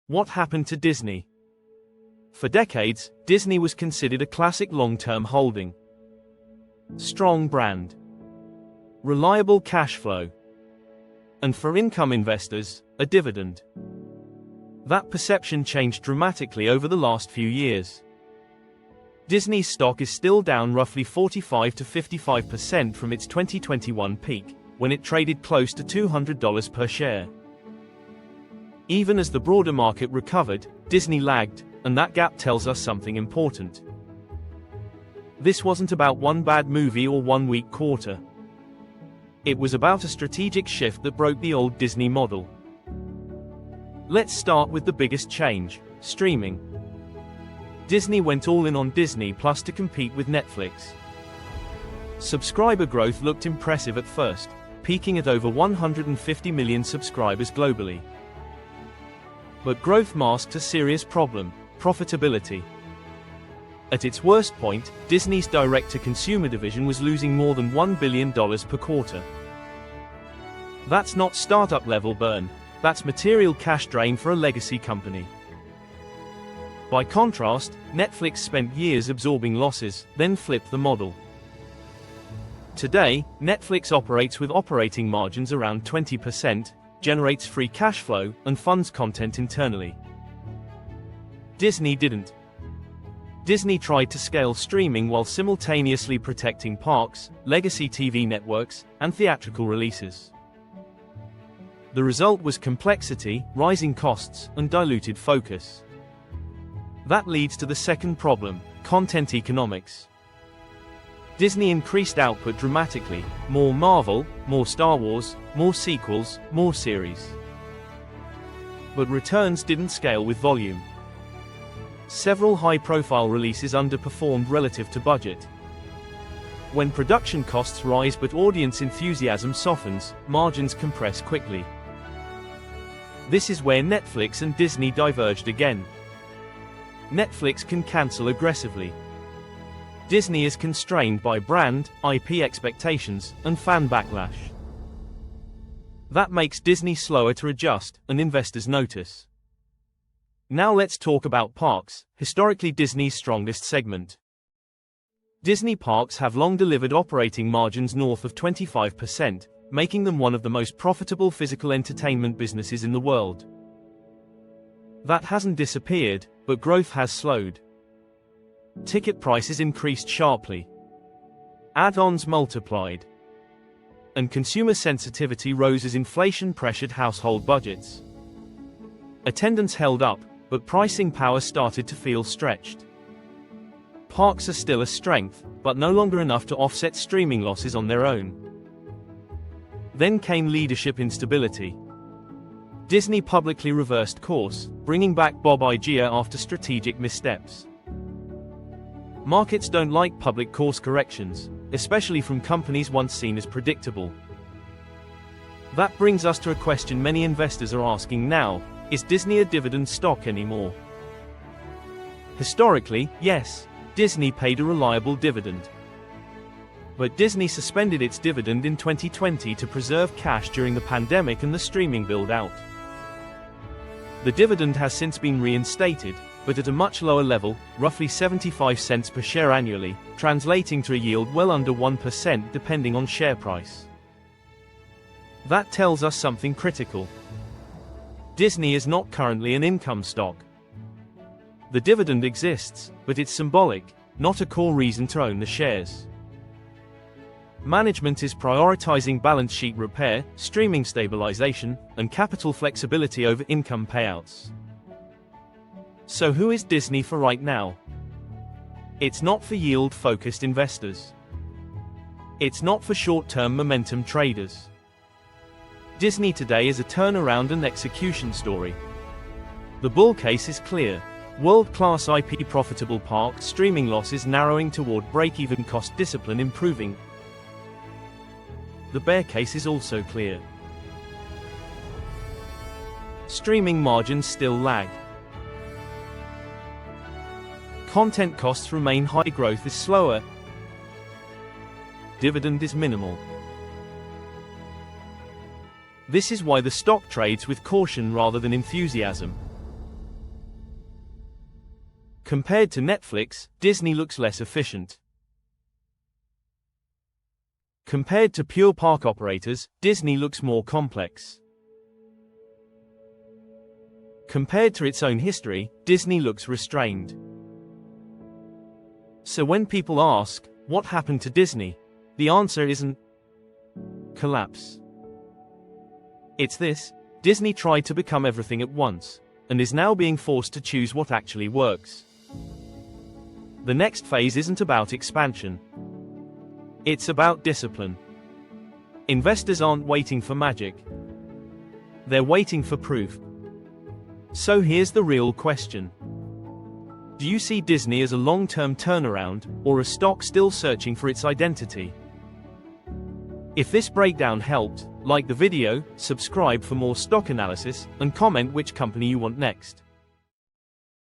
What happened to Disney? For decades, Disney was considered a classic long-term holding. Strong brand. Reliable cash flow. And for income investors, a dividend. That perception changed dramatically over the last few years. Disney's stock is still down roughly 45 to 55% from its 2021 peak, when it traded close to $200 per share. Even as the broader market recovered, Disney lagged, and that gap tells us something important. This wasn't about one bad movie or one weak quarter. It was about a strategic shift that broke the old Disney model. Let's start with the biggest change: streaming. Disney went all in on Disney Plus to compete with Netflix. Subscriber growth looked impressive at first, peaking at over 150 million subscribers globally. But growth masked a serious problem: profitability. At its worst point, Disney's direct-to-consumer division was losing more than $1 billion per quarter. That's not startup-level burn, that's material cash drain for a legacy company. By contrast, Netflix spent years absorbing losses, then flipped the model. Today, Netflix operates with operating margins around 20%, generates free cash flow, and funds content internally. Disney didn't. Disney tried to scale streaming while simultaneously protecting parks, legacy TV networks, and theatrical releases. The result was complexity, rising costs, and diluted focus. That leads to the second problem: content economics. Disney increased output dramatically: more Marvel, more Star Wars, more sequels, more series. But returns didn't scale with volume. Several high-profile releases underperformed relative to budget. When production costs rise but audience enthusiasm softens, margins compress quickly. This is where Netflix and Disney diverged again. Netflix can cancel aggressively. Disney is constrained by brand, IP expectations, and fan backlash. That makes Disney slower to adjust, and investors notice. Now let's talk about parks, historically Disney's strongest segment. Disney parks have long delivered operating margins north of 25%, making them one of the most profitable physical entertainment businesses in the world. That hasn't disappeared, but growth has slowed. Ticket prices increased sharply. Add-ons multiplied. And consumer sensitivity rose as inflation pressured household budgets. Attendance held up, but pricing power started to feel stretched. Parks are still a strength, but no longer enough to offset streaming losses on their own. Then came leadership instability. Disney publicly reversed course, bringing back Bob Iger after strategic missteps. Markets don't like public course corrections, especially from companies once seen as predictable. That brings us to a question many investors are asking now: is Disney a dividend stock anymore? Historically, yes, Disney paid a reliable dividend. But Disney suspended its dividend in 2020 to preserve cash during the pandemic and the streaming build-out. The dividend has since been reinstated, but at a much lower level, roughly 75 cents per share annually, translating to a yield well under 1% depending on share price. That tells us something critical. Disney is not currently an income stock. The dividend exists, but it's symbolic, not a core reason to own the shares. Management is prioritizing balance sheet repair, streaming stabilization, and capital flexibility over income payouts. So who is Disney for right now? It's not for yield-focused investors. It's not for short-term momentum traders. Disney today is a turnaround and execution story. The bull case is clear: world-class IP, profitable parks, streaming losses narrowing toward break-even, cost discipline improving. The bear case is also clear. Streaming margins still lag. Content costs remain high, growth is slower. Dividend is minimal. This is why the stock trades with caution rather than enthusiasm. Compared to Netflix, Disney looks less efficient. Compared to pure park operators, Disney looks more complex. Compared to its own history, Disney looks restrained. So when people ask, what happened to Disney? The answer isn't collapse. It's this: Disney tried to become everything at once, and is now being forced to choose what actually works. The next phase isn't about expansion. It's about discipline. Investors aren't waiting for magic. They're waiting for proof. So here's the real question. Do you see Disney as a long-term turnaround, or a stock still searching for its identity? If this breakdown helped, like the video, subscribe for more stock analysis, and comment which company you want next.